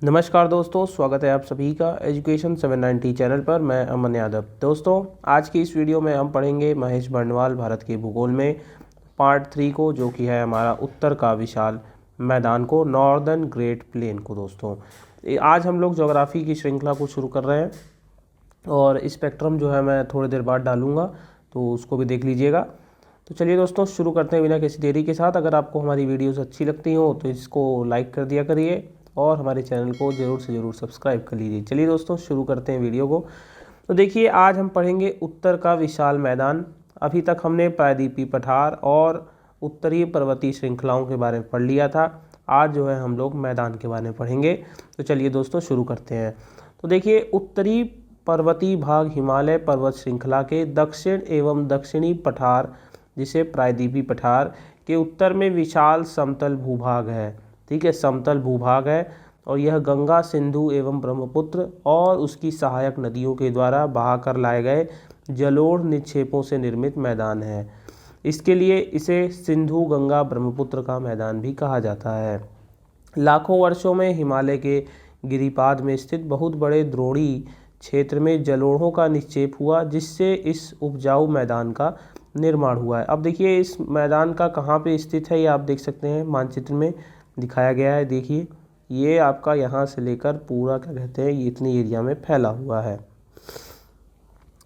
नमस्कार दोस्तों, स्वागत है आप सभी का एजुकेशन 790 चैनल पर। मैं अमन यादव। दोस्तों, आज की इस वीडियो में हम पढ़ेंगे महेश बर्नवाल भारत के भूगोल में पार्ट 3 को, जो कि है हमारा उत्तर का विशाल मैदान को, नॉर्दर्न ग्रेट प्लेन को। दोस्तों, आज हम लोग ज्योग्राफी की श्रृंखला को शुरू कर रहे हैं और स्पेक्ट्रम जो है मैं थोड़ी देर बाद डालूँगा, तो उसको भी देख लीजिएगा। तो चलिए दोस्तों, शुरू करते हैं बिना किसी देरी के साथ। अगर आपको हमारी वीडियोस अच्छी लगती हो तो इसको लाइक कर दिया करिए और हमारे चैनल को ज़रूर से ज़रूर सब्सक्राइब कर लीजिए। चलिए दोस्तों, शुरू करते हैं वीडियो को। तो देखिए, आज हम पढ़ेंगे उत्तर का विशाल मैदान। अभी तक हमने प्रायद्वीपीय पठार और उत्तरीय पर्वतीय श्रृंखलाओं के बारे में पढ़ लिया था। आज जो है हम लोग मैदान के बारे में पढ़ेंगे। तो चलिए दोस्तों, शुरू करते हैं। तो देखिए, उत्तरी पर्वतीय भाग हिमालय पर्वत श्रृंखला के दक्षिण एवं दक्षिणी पठार, जिसे प्रायद्वीपीय पठार के उत्तर में विशाल समतल भूभाग है। ठीक है, समतल भूभाग है और यह गंगा, सिंधु एवं ब्रह्मपुत्र और उसकी सहायक नदियों के द्वारा बहाकर लाए गए जलोढ़ निक्षेपों से निर्मित मैदान है। इसके लिए इसे सिंधु गंगा ब्रह्मपुत्र का मैदान भी कहा जाता है। लाखों वर्षों में हिमालय के गिरिपाद में स्थित बहुत बड़े द्रोणी क्षेत्र में जलोढ़ों का निक्षेप हुआ, जिससे इस उपजाऊ मैदान का निर्माण हुआ है। अब देखिए, इस मैदान का कहाँ पे स्थित है, ये आप देख सकते हैं, मानचित्र में दिखाया गया है। देखिए, ये आपका यहाँ से लेकर पूरा क्या कहते हैं, ये इतनी एरिया में फैला हुआ है।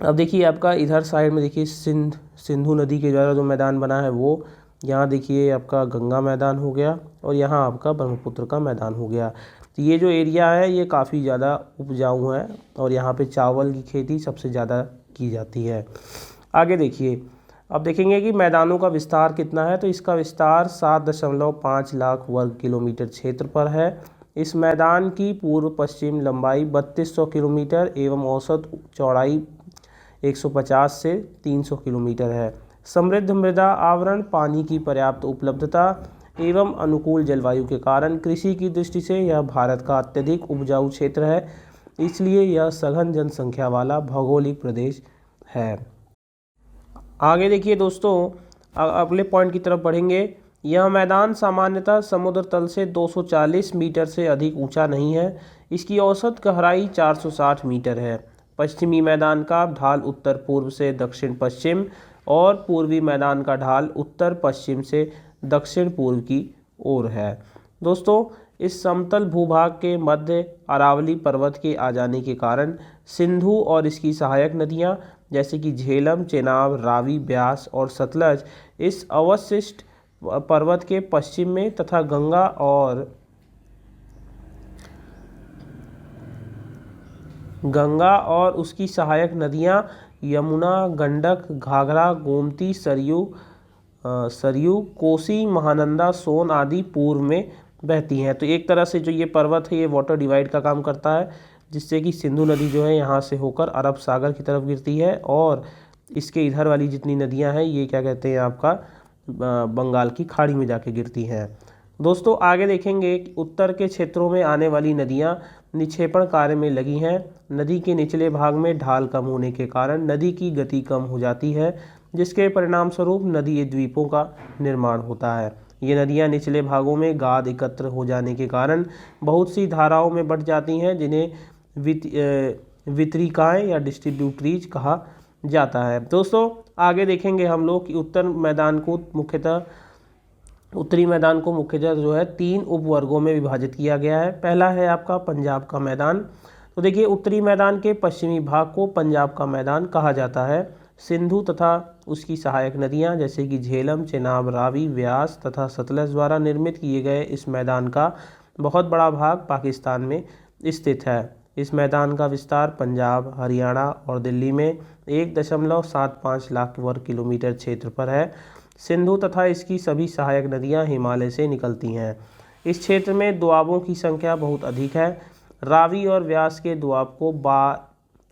अब देखिए, आपका इधर साइड में देखिए सिंधु नदी के द्वारा जो मैदान बना है वो, यहाँ देखिए आपका गंगा मैदान हो गया और यहाँ आपका ब्रह्मपुत्र का मैदान हो गया। तो ये जो एरिया है ये काफ़ी ज़्यादा उपजाऊ है और यहाँ पे चावल की खेती सबसे ज़्यादा की जाती है। आगे देखिए, अब देखेंगे कि मैदानों का विस्तार कितना है। तो इसका विस्तार 7.5 लाख वर्ग किलोमीटर क्षेत्र पर है। इस मैदान की पूर्व पश्चिम लंबाई 3200 किलोमीटर एवं औसत चौड़ाई 150 से 300 किलोमीटर है। समृद्ध मृदा आवरण, पानी की पर्याप्त उपलब्धता एवं अनुकूल जलवायु के कारण कृषि की दृष्टि से यह भारत का अत्यधिक उपजाऊ क्षेत्र है। इसलिए यह सघन जनसंख्या वाला भौगोलिक प्रदेश है। आगे देखिए दोस्तों, अगले पॉइंट की तरफ बढ़ेंगे। यह मैदान सामान्यतः समुद्र तल से 240 मीटर से अधिक ऊंचा नहीं है। इसकी औसत गहराई 460 मीटर है। पश्चिमी मैदान का ढाल उत्तर पूर्व से दक्षिण पश्चिम और पूर्वी मैदान का ढाल उत्तर पश्चिम से दक्षिण पूर्व की ओर है। दोस्तों, इस समतल भूभाग के मध्य अरावली पर्वत के आ जाने के कारण सिंधु और इसकी सहायक नदियां जैसे कि झेलम, चेनाब, रावी, ब्यास और सतलज इस अवशिष्ट पर्वत के पश्चिम में तथा गंगा और उसकी सहायक नदियां यमुना, गंडक, घाघरा, गोमती, सरयू, कोसी, महानंदा, सोन आदि पूर्व में बहती हैं। तो एक तरह से जो ये पर्वत है ये वाटर डिवाइड का काम करता है, जिससे कि सिंधु नदी जो है यहाँ से होकर अरब सागर की तरफ गिरती है और इसके इधर वाली जितनी नदियाँ हैं ये क्या कहते हैं आपका बंगाल की खाड़ी में जाके गिरती हैं। दोस्तों, आगे देखेंगे कि उत्तर के क्षेत्रों में आने वाली नदियाँ निक्षेपण कार्य में लगी हैं। नदी के निचले भाग में ढाल कम होने के कारण नदी की गति कम हो जाती है, जिसके परिणाम स्वरूप नदी द्वीपों का निर्माण होता है। ये नदियाँ निचले भागों में गाद एकत्र हो जाने के कारण बहुत सी धाराओं में बंट जाती हैं, जिन्हें वितरिकाएँ या डिस्ट्रीब्यूटरीज कहा जाता है। दोस्तों, आगे देखेंगे हम लोग कि उत्तरी मैदान को मुख्यतः जो है 3 उपवर्गों में विभाजित किया गया है। पहला है आपका पंजाब का मैदान। तो देखिए, उत्तरी मैदान के पश्चिमी भाग को पंजाब का मैदान कहा जाता है। सिंधु तथा उसकी सहायक नदियां जैसे कि झेलम, चेनाब, रावी, व्यास तथा सतलज द्वारा निर्मित किए गए इस मैदान का बहुत बड़ा भाग पाकिस्तान में स्थित है। इस मैदान का विस्तार पंजाब, हरियाणा और दिल्ली में 1.75 लाख वर्ग किलोमीटर क्षेत्र पर है। सिंधु तथा इसकी सभी सहायक नदियां हिमालय से निकलती हैं। इस क्षेत्र में दोआबों की संख्या बहुत अधिक है। रावी और व्यास के दोआब को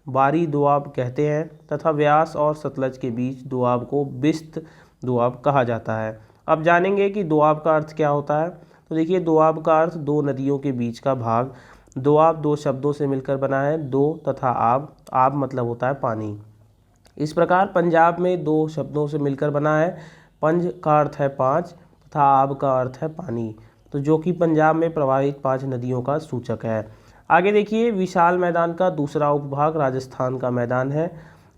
बारी दोआब कहते हैं तथा व्यास और सतलज के बीच दोआब को बिस्त दोआब कहा जाता है। अब जानेंगे कि दोआब का अर्थ क्या होता है। तो देखिए, दोआब का अर्थ दो नदियों के बीच का भाग। दोआब 2 शब्दों से मिलकर बना है, दो तथा आब। आब मतलब होता है पानी। इस प्रकार पंजाब में 2 शब्दों से मिलकर बना है। पंज का अर्थ है 5 तथा आब का अर्थ है पानी। तो जो कि पंजाब में प्रवाहित 5 नदियों का सूचक है। आगे देखिए, विशाल मैदान का दूसरा उपभाग राजस्थान का मैदान है।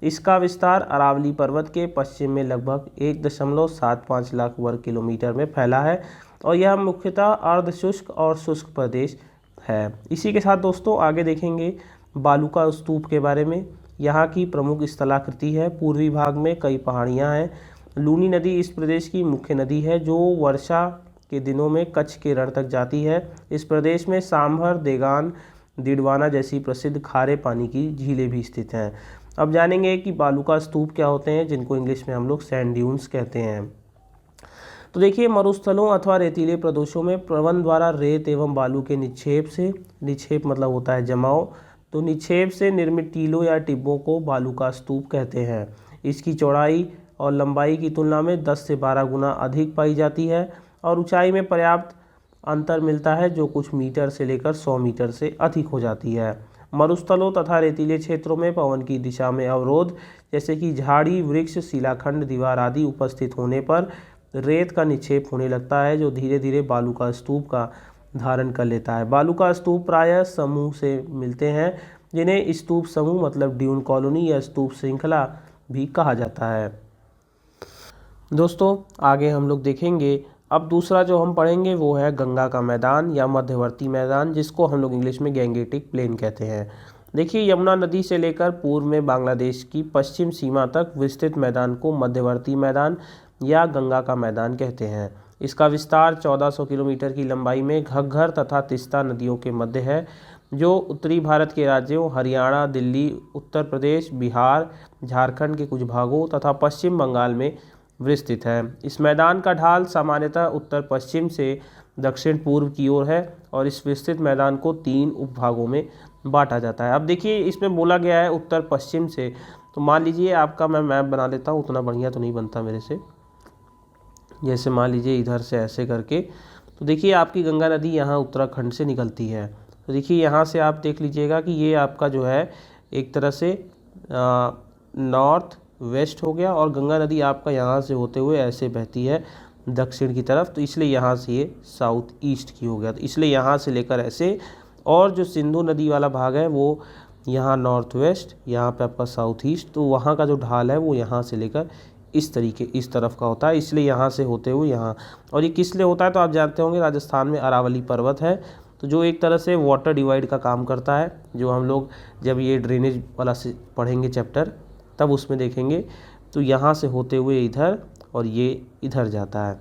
इसका विस्तार अरावली पर्वत के पश्चिम में लगभग 1.75 लाख वर्ग किलोमीटर में फैला है और यह मुख्यतः अर्ध शुष्क और शुष्क प्रदेश है। इसी के साथ दोस्तों आगे देखेंगे बालूका स्तूप के बारे में। यहाँ की प्रमुख स्थलाकृति है। पूर्वी भाग में कई पहाड़ियाँ हैं। लूनी नदी इस प्रदेश की मुख्य नदी है जो वर्षा के दिनों में कच्छ के रण तक जाती है। इस प्रदेश में सांभर, देगान, डिडवाना जैसी प्रसिद्ध खारे पानी की झीलें भी स्थित हैं। अब जानेंगे कि बालूका स्तूप क्या होते हैं, जिनको इंग्लिश में हम लोग सैंड ड्यून्स कहते हैं। तो देखिए, मरुस्थलों अथवा रेतीले प्रदेशों में प्रबंध द्वारा रेत एवं बालू के निक्षेप मतलब होता है जमाव, तो निक्षेप से निर्मित टीलों या टिब्बों को बालूका स्तूप कहते हैं। इसकी चौड़ाई और लंबाई की तुलना में 10 से 12 गुना अधिक पाई जाती है और ऊंचाई में पर्याप्त अंतर मिलता है जो कुछ मीटर से लेकर 100 मीटर से अधिक हो जाती है। मरुस्थलों तथा रेतीले क्षेत्रों में पवन की दिशा में अवरोध जैसे कि झाड़ी, वृक्ष, शिलाखंड, दीवार आदि उपस्थित होने पर रेत का निक्षेप होने लगता है जो धीरे धीरे बालूका स्तूप का धारण कर लेता है। बालूका स्तूप प्रायः समूह से मिलते हैं जिन्हें स्तूप समूह मतलब ड्यून कॉलोनी या स्तूप श्रृंखला भी कहा जाता है। दोस्तों आगे हम लोग देखेंगे, अब दूसरा जो हम पढ़ेंगे वो है गंगा का मैदान या मध्यवर्ती मैदान, जिसको हम लोग इंग्लिश में गैंगेटिक प्लेन कहते हैं। देखिए, यमुना नदी से लेकर पूर्व में बांग्लादेश की पश्चिम सीमा तक विस्तृत मैदान को मध्यवर्ती मैदान या गंगा का मैदान कहते हैं। इसका विस्तार 1400 किलोमीटर की लंबाई में घग्गर तथा तीस्ता नदियों के मध्य है, जो उत्तरी भारत के राज्यों हरियाणा, दिल्ली, उत्तर प्रदेश, बिहार, झारखंड के कुछ भागों तथा पश्चिम बंगाल में विस्तृत है। इस मैदान का ढाल सामान्यतः उत्तर पश्चिम से दक्षिण पूर्व की ओर है और इस विस्तृत मैदान को 3 उपभागों में बांटा जाता है। अब देखिए, इसमें बोला गया है उत्तर पश्चिम से, तो मान लीजिए आपका मैं मैप बना लेता हूँ, उतना बढ़िया तो नहीं बनता मेरे से। जैसे मान लीजिए इधर से ऐसे करके, तो देखिए आपकी गंगा नदी यहाँ उत्तराखंड से निकलती है। तो देखिए यहाँ से आप देख लीजिएगा कि ये आपका जो है एक तरह से नॉर्थ वेस्ट हो गया और गंगा नदी आपका यहाँ से होते हुए ऐसे बहती है दक्षिण की तरफ, तो इसलिए यहाँ से ये साउथ ईस्ट की हो गया। तो इसलिए यहाँ से लेकर ऐसे, और जो सिंधु नदी वाला भाग है वो यहाँ नॉर्थ वेस्ट, यहाँ पे आपका साउथ ईस्ट, तो वहाँ का जो ढाल है वो यहाँ से लेकर इस तरीके इस तरफ का होता है, इसलिए यहाँ से होते हुए यहाँ। और ये किस लिए होता है तो आप जानते होंगे, राजस्थान में अरावली पर्वत है, तो जो एक तरह से वाटर डिवाइड का काम करता है, जो हम लोग जब ये ड्रेनेज वाला से पढ़ेंगे चैप्टर तब उसमें देखेंगे। तो यहाँ से होते हुए इधर और ये इधर जाता है।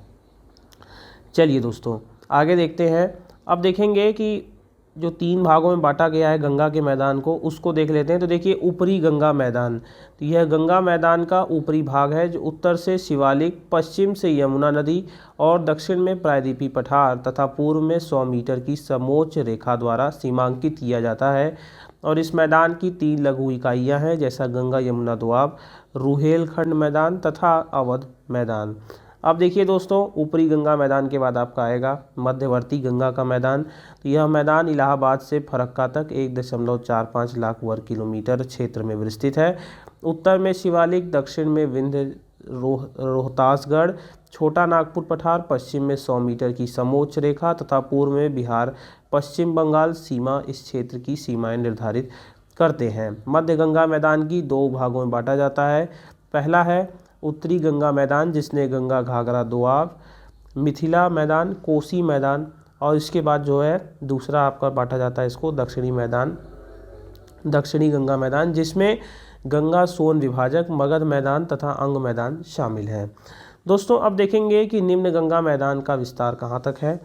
चलिए दोस्तों आगे देखते हैं। अब देखेंगे कि जो 3 भागों में बांटा गया है गंगा के मैदान को, उसको देख लेते हैं। तो देखिए, ऊपरी गंगा मैदान, तो यह गंगा मैदान का ऊपरी भाग है जो उत्तर से शिवालिक, पश्चिम से यमुना नदी और दक्षिण में प्रायद्वीपी पठार तथा पूर्व में 100 मीटर की समोच्च रेखा द्वारा सीमांकित किया जाता है। और इस मैदान की 3 लघु इकाइयाँ हैं, जैसा गंगा यमुना दोआब, रुहेलखंड मैदान तथा अवध मैदान। अब देखिए दोस्तों, ऊपरी गंगा मैदान के बाद आपका आएगा मध्यवर्ती गंगा का मैदान। तो यह मैदान इलाहाबाद से फरक्का तक 1.45 लाख वर्ग किलोमीटर क्षेत्र में विस्तृत है। उत्तर में शिवालिक, दक्षिण में विंध्य रोहतासगढ़, छोटा नागपुर पठार, पश्चिम में 100 मीटर की समोच्च रेखा तथा पूर्व में बिहार, पश्चिम बंगाल सीमा इस क्षेत्र की सीमाएं निर्धारित करते हैं। मध्य गंगा मैदान की 2 भागों में बांटा जाता है। पहला है उत्तरी गंगा मैदान, जिसने गंगा घाघरा दोआब, मिथिला मैदान, कोसी मैदान, और इसके बाद जो है दूसरा आपका बांटा जाता है इसको दक्षिणी मैदान, दक्षिणी गंगा मैदान, जिसमें गंगा सोन विभाजक, मगध मैदान तथा अंग मैदान शामिल हैं। दोस्तों अब देखेंगे कि निम्न गंगा मैदान का विस्तार कहाँ तक है।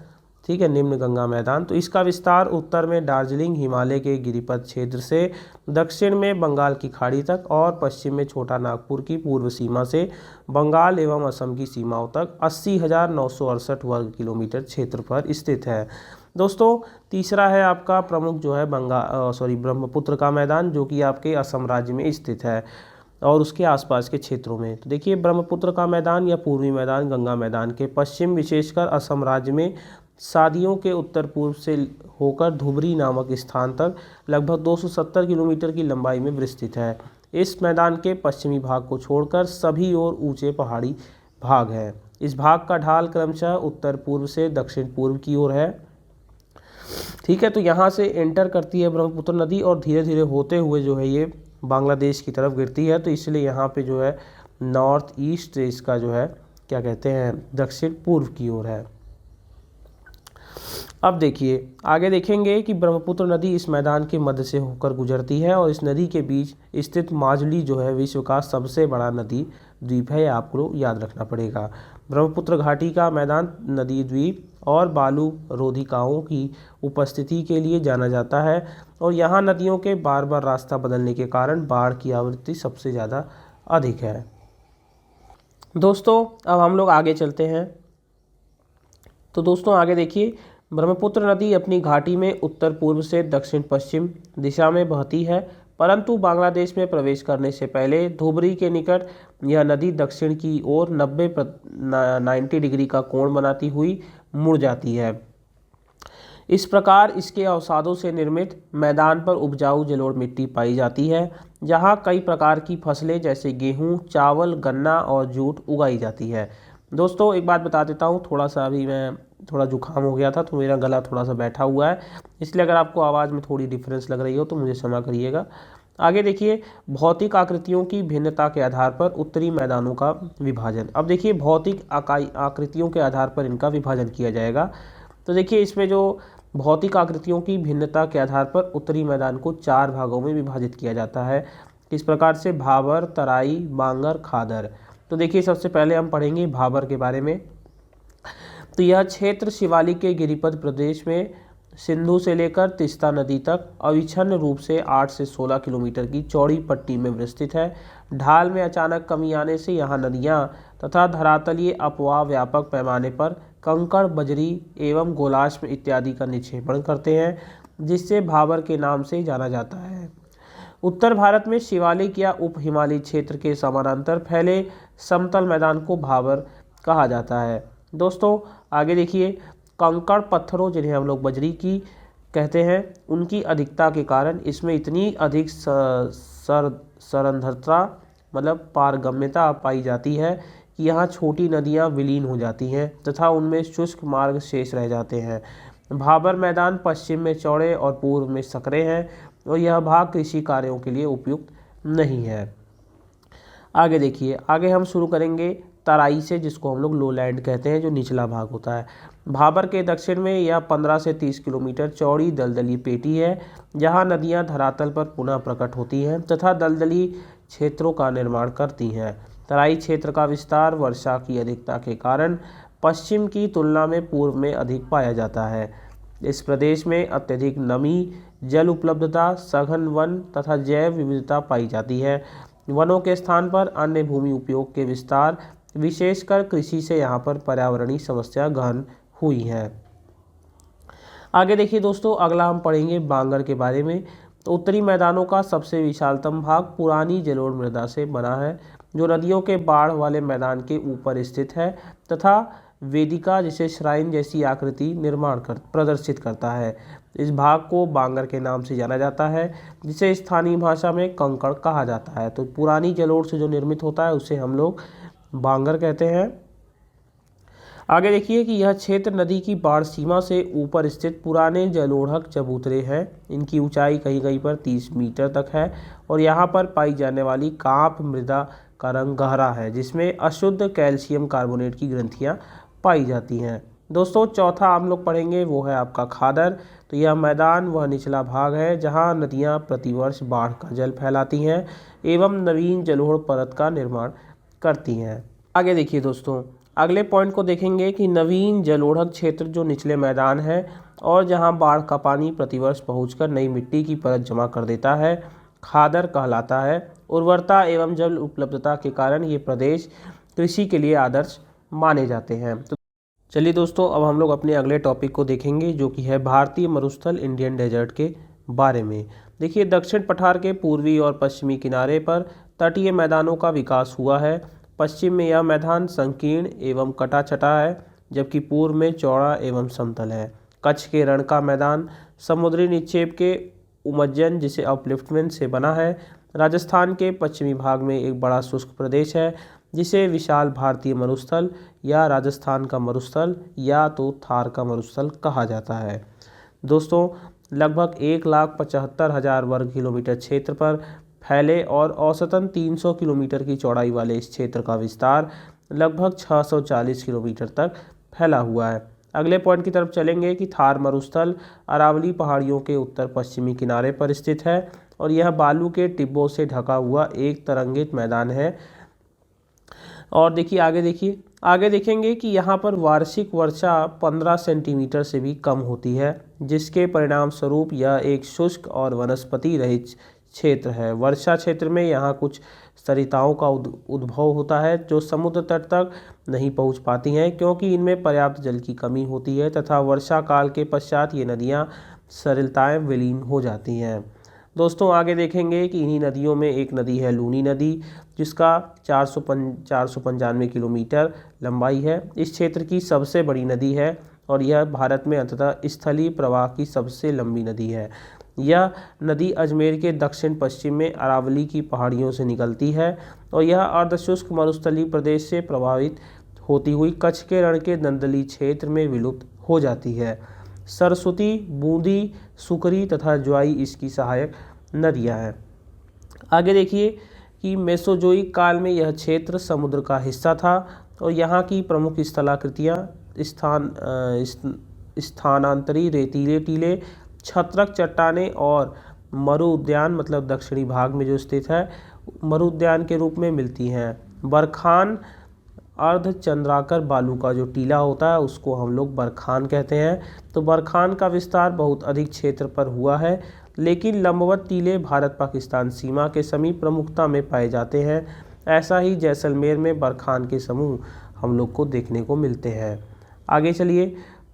ठीक है, निम्न गंगा मैदान, तो इसका विस्तार उत्तर में दार्जिलिंग हिमालय के गिरिपथ क्षेत्र से दक्षिण में बंगाल की खाड़ी तक और पश्चिम में छोटा नागपुर की पूर्व सीमा से बंगाल एवं असम की सीमाओं तक 80,968 वर्ग किलोमीटर क्षेत्र पर स्थित है। दोस्तों तीसरा है आपका प्रमुख जो है ब्रह्मपुत्र का मैदान, जो कि आपके असम राज्य में स्थित है और उसके आसपास के क्षेत्रों में। तो देखिए, ब्रह्मपुत्र का मैदान या पूर्वी मैदान गंगा मैदान के पश्चिम विशेषकर असम राज्य में सादियों के उत्तर पूर्व से होकर धुबरी नामक स्थान तक लगभग 270 किलोमीटर की लंबाई में विस्तृत है। इस मैदान के पश्चिमी भाग को छोड़कर सभी ओर ऊंचे पहाड़ी भाग है। इस भाग का ढाल क्रमशः उत्तर पूर्व से दक्षिण पूर्व की ओर है। ठीक है, तो यहाँ से एंटर करती है ब्रह्मपुत्र नदी और धीरे धीरे होते हुए जो है ये बांग्लादेश की तरफ गिरती है। तो इसलिए यहाँ पे जो है नॉर्थ ईस्ट इसका जो है क्या कहते हैं, दक्षिण पूर्व की ओर है। अब देखिए आगे देखेंगे कि ब्रह्मपुत्र नदी इस मैदान के मध्य से होकर गुजरती है और इस नदी के बीच स्थित माजुली जो है विश्व का सबसे बड़ा नदी द्वीप है, यह आपको याद रखना पड़ेगा। ब्रह्मपुत्र घाटी का मैदान नदी द्वीप और बालू रोधिकाओं की उपस्थिति के लिए जाना जाता है और यहाँ नदियों के बार बार रास्ता बदलने के कारण बाढ़ की आवृत्ति सबसे ज़्यादा अधिक है। दोस्तों अब हम लोग आगे चलते हैं। तो दोस्तों आगे देखिए, ब्रह्मपुत्र नदी अपनी घाटी में उत्तर पूर्व से दक्षिण पश्चिम दिशा में बहती है, परंतु बांग्लादेश में प्रवेश करने से पहले धुबरी के निकट यह नदी दक्षिण की ओर 90 डिग्री का कोण बनाती हुई मुड़ जाती है। इस प्रकार इसके अवसादों से निर्मित मैदान पर उपजाऊ जलोढ़ मिट्टी पाई जाती है, जहाँ कई प्रकार की फसलें जैसे गेहूँ, चावल, गन्ना और जूट उगाई जाती है। दोस्तों एक बात बता देता हूँ, थोड़ा सा अभी मैं थोड़ा जुकाम हो गया था तो मेरा गला थोड़ा सा बैठा हुआ है, इसलिए अगर आपको आवाज़ में थोड़ी डिफरेंस लग रही हो तो मुझे क्षमा करिएगा। आगे देखिए, भौतिक आकृतियों की भिन्नता के आधार पर उत्तरी मैदानों का विभाजन। अब देखिए भौतिक आकृतियों के आधार पर इनका विभाजन किया जाएगा। तो देखिए इसमें जो भौतिक आकृतियों की भिन्नता के आधार पर उत्तरी मैदान को 4 भागों में विभाजित किया जाता है। इस प्रकार से भाबर, तराई, बांगर, खादर। तो देखिए सबसे पहले हम पढ़ेंगे भाबर के बारे में। तो यह क्षेत्र शिवालिक के गिरिपथ प्रदेश में सिंधु से लेकर तीस्ता नदी तक अविच्छिन्न रूप से 8 से 16 किलोमीटर की चौड़ी पट्टी में विस्तृत है। ढाल में अचानक कमी आने से यहाँ नदियाँ तथा धरातलीय अपवाह व्यापक पैमाने पर कंकड़, बजरी एवं गोलाश्म इत्यादि का निक्षेपण करते हैं, जिससे भाबर के नाम से जाना जाता है। उत्तर भारत में शिवालिक या उप हिमालयी क्षेत्र के समानांतर फैले समतल मैदान को भाबर कहा जाता है। दोस्तों आगे देखिए, कंकड़ पत्थरों जिन्हें हम लोग बजरी की कहते हैं, उनकी अधिकता के कारण इसमें इतनी अधिक सरंध्रता मतलब पारगम्यता पाई जाती है कि यहाँ छोटी नदियाँ विलीन हो जाती हैं तथा उनमें शुष्क मार्ग शेष रह जाते हैं। भाबर मैदान पश्चिम में चौड़े और पूर्व में संकरे हैं और यह भाग कृषि कार्यों के लिए उपयुक्त नहीं है। आगे देखिए, आगे हम शुरू करेंगे तराई से, जिसको हम लोग लोलैंड कहते हैं, जो निचला भाग होता है। भाबर के दक्षिण में यह 15 से 30 किलोमीटर चौड़ी दलदली पेटी है, जहां नदियां धरातल पर पुनः प्रकट होती हैं तथा दलदली क्षेत्रों का निर्माण करती हैं। तराई क्षेत्र का विस्तार वर्षा की अधिकता के कारण पश्चिम की तुलना में पूर्व में अधिक पाया जाता है। इस प्रदेश में अत्यधिक नमी, जल उपलब्धता, सघन वन तथा जैव विविधता पाई जाती है। वनों के स्थान पर अन्य भूमि उपयोग के विस्तार, विशेषकर कृषि से यहाँ पर पर्यावरणीय समस्या गहन हुई है। आगे देखिए दोस्तों, अगला हम पढ़ेंगे बांगर के बारे में। तो उत्तरी मैदानों का सबसे विशालतम भाग पुरानी जलोढ़ मृदा से बना है, जो नदियों के बाढ़ वाले मैदान के ऊपर स्थित है तथा वेदिका जिसे श्राइन जैसी आकृति प्रदर्शित करता है। इस भाग को बांगर के नाम से जाना जाता है, जिसे स्थानीय भाषा में कंकड़ कहा जाता है। तो पुरानी जलोढ़ से जो निर्मित होता है उसे हम लोग बांगर कहते हैं। आगे देखिए कि यह क्षेत्र नदी की बाढ़ सीमा से ऊपर स्थित पुराने जलोढ़क चबूतरे हैं। इनकी ऊंचाई कहीं कहीं पर 30 मीटर तक है और यहाँ पर पाई जाने वाली कांप मृदा का रंग गहरा है, जिसमें अशुद्ध कैल्शियम कार्बोनेट की ग्रंथियाँ पाई जाती हैं। दोस्तों चौथा हम लोग पढ़ेंगे वो है आपका खादर। तो यह मैदान वह निचला भाग है जहाँ नदियाँ प्रतिवर्ष बाढ़ का जल फैलाती हैं एवं नवीन जलोढ़ परत का निर्माण करती हैं। आगे देखिए दोस्तों, अगले पॉइंट को देखेंगे कि नवीन जलोढ़क क्षेत्र जो निचले मैदान है और जहां बाढ़ का पानी प्रतिवर्ष पहुंचकर नई मिट्टी की परत जमा कर देता है, खादर कहलाता है। उर्वरता एवं जल उपलब्धता के कारण ये प्रदेश कृषि के लिए आदर्श माने जाते हैं। तो चलिए दोस्तों, अब हम लोग अपने अगले टॉपिक को देखेंगे, जो कि है भारतीय मरुस्थल इंडियन डेजर्ट के बारे में। देखिए, दक्षिण पठार के पूर्वी और पश्चिमी किनारे पर तटीय मैदानों का विकास हुआ है। पश्चिम में यह मैदान संकीर्ण एवं कटा-छटा है, जबकि पूर्व में चौड़ा एवं समतल है। कच्छ के रण का मैदान समुद्री निक्षेप के उमज्जन जिसे अपलिफ्टमेंट से बना है। राजस्थान के पश्चिमी भाग में एक बड़ा शुष्क प्रदेश है, जिसे विशाल भारतीय मरुस्थल या राजस्थान का मरुस्थल या तो थार का मरुस्थल कहा जाता है। दोस्तों, लगभग 1,75,000 वर्ग किलोमीटर क्षेत्र पर फैले और औसतन 300 किलोमीटर की चौड़ाई वाले इस क्षेत्र का विस्तार लगभग 640 किलोमीटर तक फैला हुआ है। अगले पॉइंट की तरफ चलेंगे कि थार मरुस्थल अरावली पहाड़ियों के उत्तर पश्चिमी किनारे पर स्थित है और यह बालू के टिब्बों से ढका हुआ एक तरंगित मैदान है। और आगे देखेंगे कि यहाँ पर वार्षिक वर्षा 15 सेंटीमीटर से भी कम होती है, जिसके परिणाम स्वरूप यह एक शुष्क और वनस्पति रहित क्षेत्र है। वर्षा क्षेत्र में यहाँ कुछ सरिताओं का उद्भव होता है जो समुद्र तट तक नहीं पहुँच पाती हैं, क्योंकि इनमें पर्याप्त जल की कमी होती है तथा वर्षा काल के पश्चात ये नदियाँ सरिताएँ विलीन हो जाती हैं। दोस्तों, आगे देखेंगे कि इन्हीं नदियों में एक नदी है लूनी नदी, जिसका 495 किलोमीटर लंबाई है। इस क्षेत्र की सबसे बड़ी नदी है और यह भारत में अंततः स्थलीय प्रवाह की सबसे लंबी नदी है। यह नदी अजमेर के दक्षिण पश्चिम में अरावली की पहाड़ियों से निकलती है और यह अर्धशुष्क मरुस्थलीय प्रदेश से प्रभावित होती हुई कच्छ के रण के दलदली क्षेत्र में विलुप्त हो जाती है। सरस्वती, बूंदी, सुकरी तथा ज्वाई इसकी सहायक नदियां हैं। आगे देखिए कि मेसोजोइक काल में यह क्षेत्र समुद्र का हिस्सा था और यहाँ की प्रमुख स्थलाकृतियाँ स्थानांतरी रेतीले टीले, छत्रक चट्टानें और मरु उद्यान मतलब दक्षिणी भाग में जो स्थित है मरु उद्यान के रूप में मिलती हैं। बरखान अर्धचंद्राकर बालू का जो टीला होता है उसको हम लोग बरखान कहते हैं। तो बरखान का विस्तार बहुत अधिक क्षेत्र पर हुआ है, लेकिन लंबवत टीले भारत पाकिस्तान सीमा के समीप प्रमुखता में पाए जाते हैं। ऐसा ही जैसलमेर में बरखान के समूह हम लोग को देखने को मिलते हैं।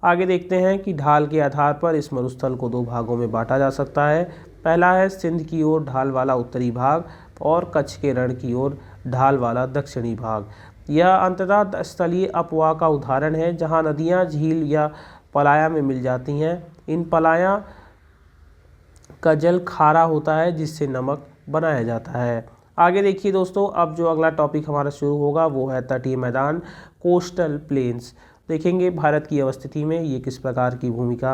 आगे देखते हैं कि ढाल के आधार पर इस मरुस्थल को दो भागों में बांटा जा सकता है। पहला है सिंध की ओर ढाल वाला उत्तरी भाग और कच्छ के रण की ओर ढाल वाला दक्षिणी भाग। यह अंततः स्थलीय अपवाह का उदाहरण है, जहां नदियां झील या पलाया में मिल जाती हैं। इन पलाया का जल खारा होता है, जिससे नमक बनाया जाता है। आगे देखिए दोस्तों, अब जो अगला टॉपिक हमारा शुरू होगा वो है तटीय मैदान, कोस्टल प्लेन्स। देखेंगे भारत की अवस्थिति में ये किस प्रकार की भूमिका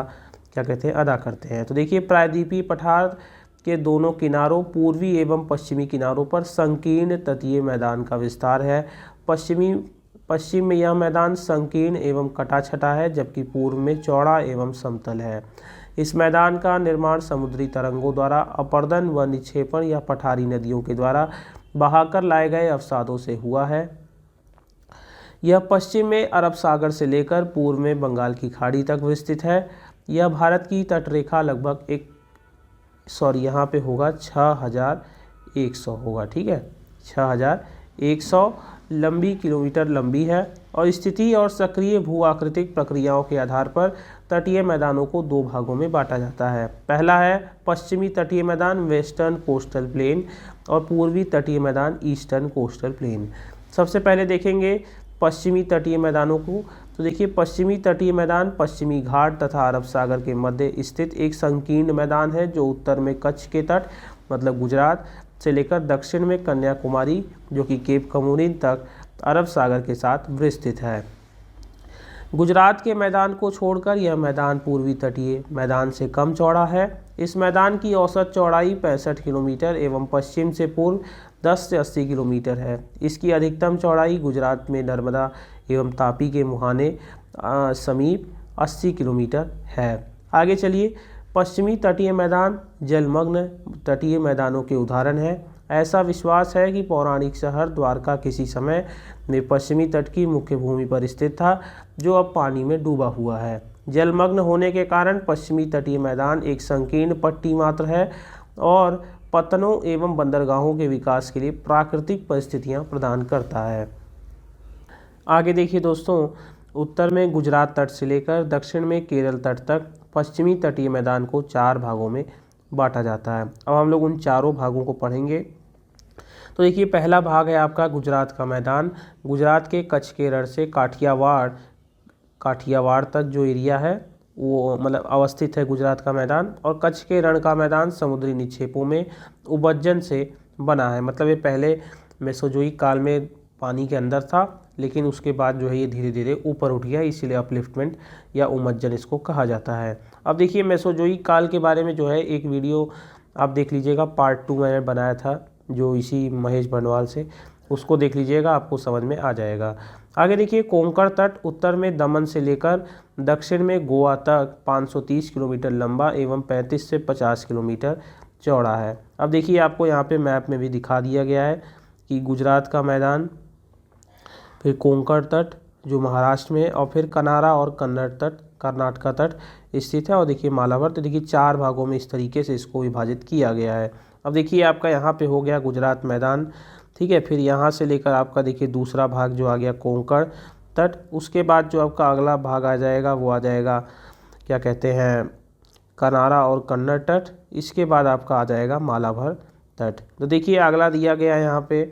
अदा करते हैं। तो देखिए, प्रायद्वीपीय पठार के दोनों किनारों पूर्वी एवं पश्चिमी किनारों पर संकीर्ण तटीय मैदान का विस्तार है। पश्चिम में यह मैदान संकीर्ण एवं कटा छटा है, जबकि पूर्व में चौड़ा एवं समतल है। इस मैदान का निर्माण समुद्री तरंगों द्वारा अपर्दन व निक्षेपण या पठारी नदियों के द्वारा बहाकर लाए गए अवसादों से हुआ है। यह पश्चिम में अरब सागर से लेकर पूर्व में बंगाल की खाड़ी तक विस्तृत है। यह भारत की तटरेखा लगभग यहाँ पे होगा 6,100 होगा, ठीक है, 6,100 किलोमीटर लंबी है और स्थिति और सक्रिय भू आकृतिक प्रक्रियाओं के आधार पर तटीय मैदानों को दो भागों में बांटा जाता है। पहला है पश्चिमी तटीय मैदान वेस्टर्न कोस्टल प्लेन और पूर्वी तटीय मैदान ईस्टर्न कोस्टल प्लेन। सबसे पहले देखेंगे पश्चिमी तटीय मैदानों को। तो देखिए, पश्चिमी तटीय मैदान पश्चिमी घाट तथा अरब सागर के मध्य स्थित एक संकीर्ण मैदान है, जो उत्तर में कच्छ के तट मतलब गुजरात से लेकर दक्षिण में कन्याकुमारी जो कि केप कमोरिन तक अरब सागर के साथ विस्तृत है। गुजरात के मैदान को छोड़कर यह मैदान पूर्वी तटीय मैदान से कम चौड़ा है। इस मैदान की औसत चौड़ाई 65 किलोमीटर एवं पश्चिम से पूर्व 10 से 80 किलोमीटर है। इसकी अधिकतम चौड़ाई गुजरात में नर्मदा एवं तापी के मुहाने समीप 80 किलोमीटर है। आगे चलिए, पश्चिमी तटीय मैदान जलमग्न तटीय मैदानों के उदाहरण है। ऐसा विश्वास है कि पौराणिक शहर द्वारका किसी समय में पश्चिमी तट की मुख्य भूमि पर स्थित था, जो अब पानी में डूबा हुआ है। जलमग्न होने के कारण पश्चिमी तटीय मैदान एक संकीर्ण पट्टी मात्र है और पत्तनों एवं बंदरगाहों के विकास के लिए प्राकृतिक परिस्थितियां प्रदान करता है। आगे देखिए दोस्तों, उत्तर में गुजरात तट से लेकर दक्षिण में केरल तट तक पश्चिमी तटीय मैदान को 4 भागों में बांटा जाता है। अब हम लोग उन चारों भागों को पढ़ेंगे। तो देखिए, पहला भाग है आपका गुजरात का मैदान। गुजरात के कच्छ के रण से काठियावाड़ तक जो एरिया है वो मतलब अवस्थित है गुजरात का मैदान। और कच्छ के रण का मैदान समुद्री निक्षेपों में उपज्जन से बना है। मतलब ये पहले मेसोजोइक काल में पानी के अंदर था, लेकिन उसके बाद जो है ये धीरे धीरे ऊपर उठ गया, इसीलिए अपलिफ्टमेंट या उमज्जन इसको कहा जाता है। अब देखिए मेसोजोइक काल के बारे में जो है एक वीडियो आप देख लीजिएगा, पार्ट 2 मैंने बनाया था जो इसी महेश बर्णवाल से, उसको देख लीजिएगा, आपको समझ में आ जाएगा। आगे देखिए कोंकण तट उत्तर में दमन से लेकर दक्षिण में गोवा तक 530 किलोमीटर लंबा एवं 35 से 50 किलोमीटर चौड़ा है। अब देखिए आपको यहाँ पे मैप में भी दिखा दिया गया है कि गुजरात का मैदान, फिर कोंकण तट जो महाराष्ट्र में, और फिर कनारा और कन्नड़ तट कर्नाटका तट स्थित है। और देखिए मालाबार, तो देखिए 4 भागों में इस तरीके से इसको विभाजित किया गया है। अब देखिए आपका यहाँ पे हो गया गुजरात मैदान, ठीक है। फिर यहाँ से लेकर आपका देखिए दूसरा भाग जो आ गया कोंकण तट, उसके बाद जो आपका अगला भाग आ जाएगा वो आ जाएगा क्या कहते हैं कनारा और कन्नड़ तट, इसके बाद आपका आ जाएगा मालाबार तट। तो देखिए अगला दिया गया है यहाँ पे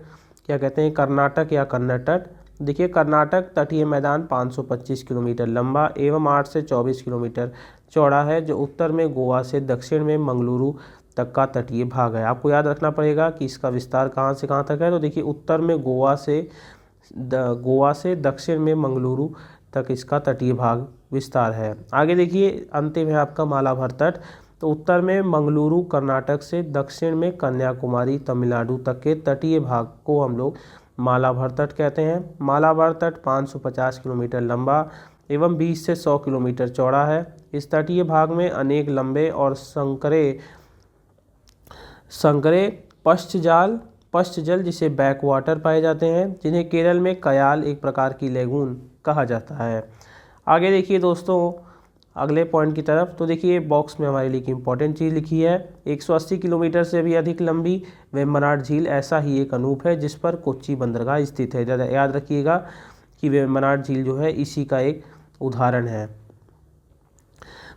क्या कहते हैं कर्नाटक या कन्नड़ तट। देखिए कर्नाटक तटीय मैदान 525 किलोमीटर लंबा एवं 8 से 24 किलोमीटर चौड़ा है, जो उत्तर में गोवा से दक्षिण में मंगलुरु तक का तटीय भाग है। आपको याद रखना पड़ेगा कि इसका विस्तार कहाँ से कहाँ तक है। तो देखिए उत्तर में गोवा से दक्षिण में मंगलुरु तक इसका तटीय भाग विस्तार है। आगे देखिए अंतिम है आपका मालाबार तट। तो उत्तर में मंगलुरु कर्नाटक से दक्षिण में कन्याकुमारी तमिलनाडु तक के तटीय भाग को हम लोग मालाबार तट कहते हैं। मालाबार तट 550 किलोमीटर लंबा एवं 20 से 100 किलोमीटर चौड़ा है। इस तटीय भाग में अनेक लंबे और संकरे पश्चजल जिसे बैक वाटर पाए जाते हैं, जिन्हें केरल में कयाल एक प्रकार की लेगून कहा जाता है। आगे देखिए दोस्तों अगले पॉइंट की तरफ। तो देखिए बॉक्स में हमारे लिए एक इंपॉर्टेंट चीज़ लिखी है, 180 किलोमीटर से भी अधिक लंबी वेम्बनाड झील ऐसा ही एक अनूप है जिस पर कोच्चि बंदरगाह स्थित है। याद रखिएगा कि वेम्बनाड झील जो है इसी का एक उदाहरण है।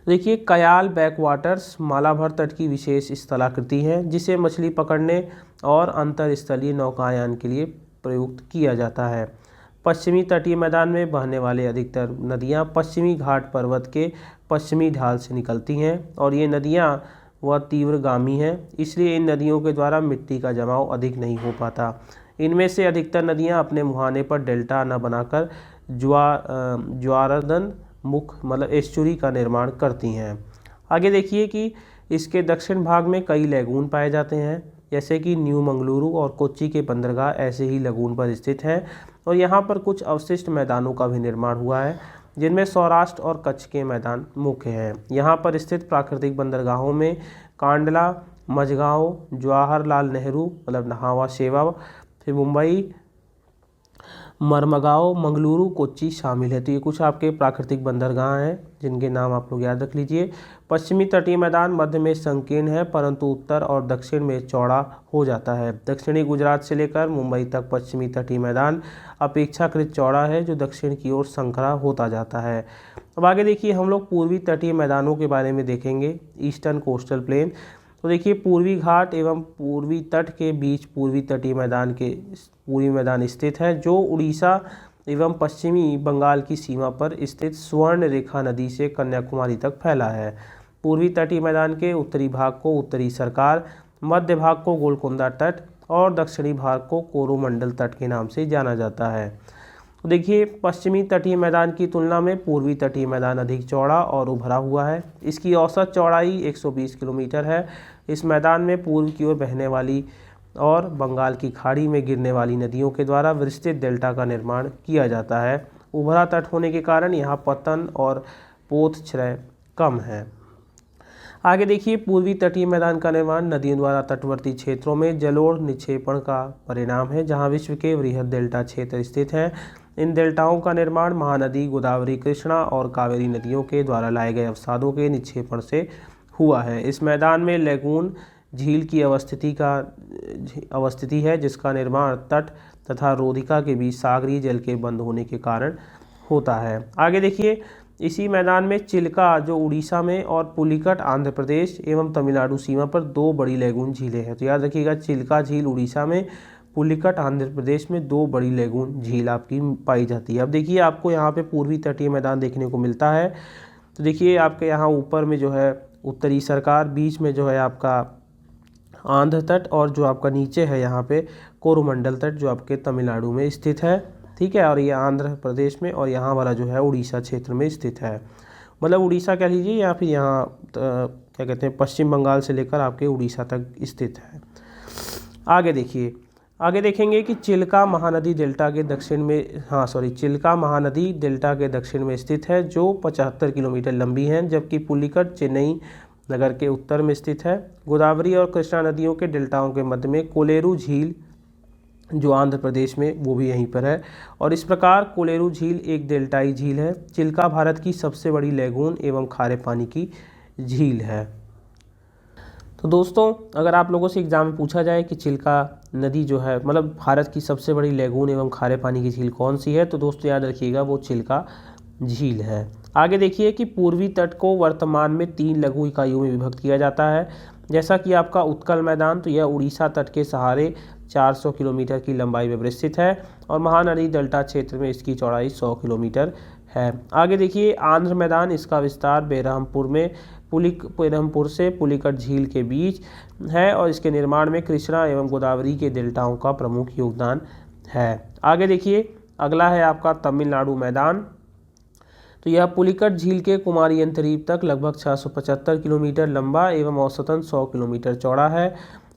देखिए कयाल बैकवाटर्स मालाबार तट की विशेष स्थलाकृति है, जिसे मछली पकड़ने और अंतरस्थलीय नौकायान के लिए प्रयुक्त किया जाता है। पश्चिमी तटीय मैदान में बहने वाले अधिकतर नदियां पश्चिमी घाट पर्वत के पश्चिमी ढाल से निकलती हैं और ये नदियां वह तीव्रगामी हैं, इसलिए इन नदियों के द्वारा मिट्टी का जमाव अधिक नहीं हो पाता। इनमें से अधिकतर नदियां अपने मुहाने पर डेल्टा न बनाकर ज्वारनद मुख मतलब एस्चुरी का निर्माण करती हैं। आगे देखिए कि इसके दक्षिण भाग में कई लैगून पाए जाते हैं, जैसे कि न्यू मंगलुरु और कोच्चि के बंदरगाह ऐसे ही लगून पर स्थित हैं और यहाँ पर कुछ अवशिष्ट मैदानों का भी निर्माण हुआ है, जिनमें सौराष्ट्र और कच्छ के मैदान मुख्य हैं। यहाँ पर स्थित प्राकृतिक बंदरगाहों में कांडला, मझगांव, जवाहरलाल नेहरू मतलब नहावा शेवा, फिर मुंबई, मरमगांव, मंगलुरु, कोच्चि शामिल है। तो ये कुछ आपके प्राकृतिक बंदरगाह हैं जिनके नाम आप लोग याद रख लीजिए। पश्चिमी तटीय मैदान मध्य में संकीर्ण है, परंतु उत्तर और दक्षिण में चौड़ा हो जाता है। दक्षिणी गुजरात से लेकर मुंबई तक पश्चिमी तटीय मैदान अपेक्षाकृत चौड़ा है, जो दक्षिण की ओर संकरा होता जाता है। अब आगे देखिए हम लोग पूर्वी तटीय मैदानों के बारे में देखेंगे। Eastern coastal plain. तो देखिए पूर्वी घाट एवं पूर्वी तट के बीच पूर्वी मैदान स्थित है, जो उड़ीसा एवं पश्चिमी बंगाल की सीमा पर स्थित स्वर्ण रेखा नदी से कन्याकुमारी तक फैला है। पूर्वी तटीय मैदान के उत्तरी भाग को उत्तरी सरकार, मध्य भाग को गोलकोंडा तट और दक्षिणी भाग को कोरोमंडल तट के नाम से जाना जाता है। तो देखिए पश्चिमी तटीय मैदान की तुलना में पूर्वी तटीय मैदान अधिक चौड़ा और उभरा हुआ है। इसकी औसत चौड़ाई 120 किलोमीटर है। इस मैदान में पूर्व की ओर बहने वाली और बंगाल की खाड़ी में गिरने वाली नदियों के द्वारा विस्तृत डेल्टा का निर्माण किया जाता है। उभरा तट होने के कारण यहाँ पतन और पोत क्षय कम है। आगे देखिए पूर्वी तटीय मैदान का निर्माण नदियों द्वारा तटवर्ती क्षेत्रों में जलोढ़ निक्षेपण का परिणाम है, जहाँ विश्व के वृहद डेल्टा क्षेत्र स्थित हैं। इन डेल्टाओं का निर्माण महानदी, गोदावरी, कृष्णा और कावेरी नदियों के द्वारा लाए गए अवसादों के निक्षेपण से हुआ है। इस मैदान में लैगून झील की अवस्थिति है, जिसका निर्माण तट तथा रोधिका के बीच सागरीय जल के बंद होने के कारण होता है। आगे देखिए इसी मैदान में चिल्का जो उड़ीसा में और पुलिकट आंध्र प्रदेश एवं तमिलनाडु सीमा पर 2 बड़ी लैगून झीलें हैं। तो याद रखिएगा चिल्का झील उड़ीसा में, पुलिकट आंध्र प्रदेश में 2 बड़ी लैगून झील आपकी पाई जाती है। अब देखिए आपको यहाँ पे पूर्वी तटीय मैदान देखने को मिलता है। तो देखिए आपके यहाँ ऊपर में जो है उत्तरी सरकार, बीच में जो है आपका आंध्र तट, और जो आपका नीचे है यहाँ पे कोरोमंडल तट जो आपके तमिलनाडु में स्थित है, ठीक है। और ये आंध्र प्रदेश में, और यहाँ वाला जो है उड़ीसा क्षेत्र में स्थित है। मतलब उड़ीसा कह लीजिए या फिर यहाँ क्या कहते हैं, पश्चिम बंगाल से लेकर आपके उड़ीसा तक स्थित है। आगे देखिए, आगे देखेंगे कि चिल्का महानदी डेल्टा के दक्षिण में, चिल्का महानदी डेल्टा के दक्षिण में स्थित है जो 75 किलोमीटर लंबी है, जबकि पुलिकट चेन्नई नगर के उत्तर में स्थित है। गोदावरी और कृष्णा नदियों के डेल्टाओं के मध्य में कोलेरू झील जो आंध्र प्रदेश में, वो भी यहीं पर है। और इस प्रकार कोलेरू झील एक डेल्टाई झील है। चिल्का भारत की सबसे बड़ी लैगून एवं खारे पानी की झील है। तो दोस्तों, अगर आप लोगों से एग्जाम में पूछा जाए कि चिल्का नदी जो है, मतलब भारत की सबसे बड़ी लैगून एवं खारे पानी की झील कौन सी है, तो दोस्तों याद रखिएगा वो चिल्का झील है। आगे देखिए कि पूर्वी तट को वर्तमान में 3 लघु इकाइयों में विभक्त किया जाता है। जैसा कि आपका उत्कल मैदान, तो यह उड़ीसा तट के सहारे 400 किलोमीटर की लंबाई में विस्तृत है, और महानदी डेल्टा क्षेत्र में इसकी चौड़ाई 100 किलोमीटर है। आगे देखिए आंध्र मैदान, इसका विस्तार बेरहमपुर से पुलिकट झील के बीच है, और इसके निर्माण में कृष्णा एवं गोदावरी के डेल्टाओं का प्रमुख योगदान है। आगे देखिए, अगला है आपका तमिलनाडु मैदान। तो यह पुलिकट झील के कुमारी अंतरीप तक लगभग 675 किलोमीटर लंबा एवं औसतन 100 किलोमीटर चौड़ा है।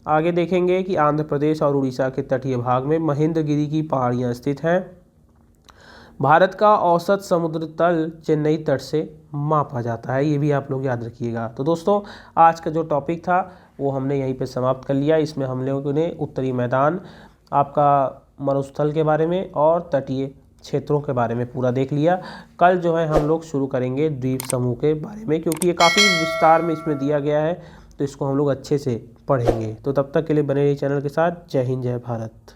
आगे देखेंगे कि आंध्र प्रदेश और उड़ीसा के तटीय भाग में महेंद्रगिरी की पहाड़ियाँ स्थित हैं। भारत का औसत समुद्र तल चेन्नई तट से मापा जाता है, ये भी आप लोग याद रखिएगा। तो दोस्तों, आज का जो टॉपिक था वो हमने यहीं पे समाप्त कर लिया। इसमें हम लोगों ने उत्तरी मैदान, आपका मरुस्थल के बारे में और तटीय क्षेत्रों के बारे में पूरा देख लिया। कल जो है हम लोग शुरू करेंगे द्वीप समूह के बारे में, क्योंकि ये काफ़ी विस्तार में इसमें दिया गया है, तो इसको हम लोग अच्छे से पढ़ेंगे। तो तब तक के लिए बने रहिए चैनल के साथ। जय हिंद, जय भारत।